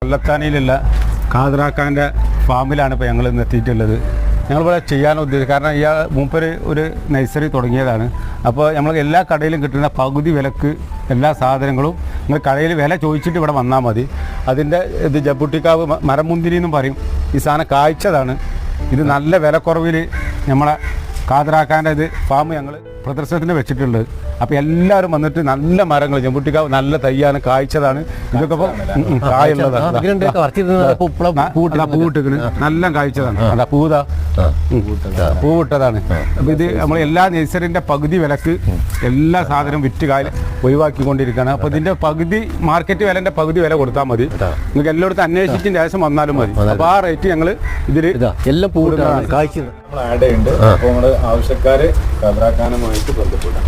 കൊല്ലത്താനിയിലുള്ള ഖാദറാക്കാൻ്റെ ഫാമിലാണ് ഇപ്പോൾ ഞങ്ങൾ ഇന്ന് എത്തിയിട്ടുള്ളത്. ഞങ്ങളിവിടെ ചെയ്യാൻ ഉദ്ദേശിച്ചത് കാരണം ഇയാൾ മൂപ്പര് ഒരു നഴ്സറി തുടങ്ങിയതാണ്. അപ്പോൾ നമ്മൾ എല്ലാ കടയിലും കിട്ടുന്ന പകുതി വിലക്ക് എല്ലാ സാധനങ്ങളും നിങ്ങൾ കടയിൽ വില ചോദിച്ചിട്ട് ഇവിടെ വന്നാൽ മതി. അതിൻ്റെ ഇത് ജബുട്ടിക്കാവ് മരമുന്തിരി എന്നും പറയും. ഈ സാധനം കായ്ച്ചതാണ്. ഇത് നല്ല വിലക്കുറവിൽ നമ്മളെ ഖാദറാക്കാൻ്റെ ഇത് ഫാം ഞങ്ങൾ പ്രദർശനത്തിന് വെച്ചിട്ടുണ്ട്. അപ്പോൾ എല്ലാവരും വന്നിട്ട് നല്ല മരങ്ങൾ ജമ്പുട്ടിക്കാവ് നല്ല തയ്യാണ്, കായ്ച്ചതാണ്. ഇതൊക്കെ ഇപ്പോൾ കായുള്ളതാണ്, പൂവിട്ടിക്കണ് നല്ല കായ്ച്ചതാണ്. അതാ പൂവിട്ടതാണ്. അപ്പോൾ ഇത് നമ്മൾ എല്ലാ നഴ്സറിൻ്റെ പകുതി വിലക്ക് എല്ലാ സാധനവും വിറ്റ് ഒഴിവാക്കിക്കൊണ്ടിരിക്കുകയാണ്. അപ്പോൾ ഇതിൻ്റെ പകുതി മാർക്കറ്റ് വിലൻ്റെ പകുതി വില കൊടുത്താൽ മതി. നിങ്ങൾക്ക് എല്ലായിടത്തും അന്വേഷിച്ചതിന് ശേഷം വന്നാലും മതി. അപ്പോൾ ആ റേറ്റ് ഞങ്ങൾ ഇതിൽ എല്ലാം പൂവിട്ടാണ് കായ്ച്ചത് ആഡ് ചെയ്യുന്നുണ്ട്. അപ്പോൾ നമ്മൾ ആവശ്യക്കാർ ഖാദറാക്കാനുമായിട്ട് ബന്ധപ്പെടാം.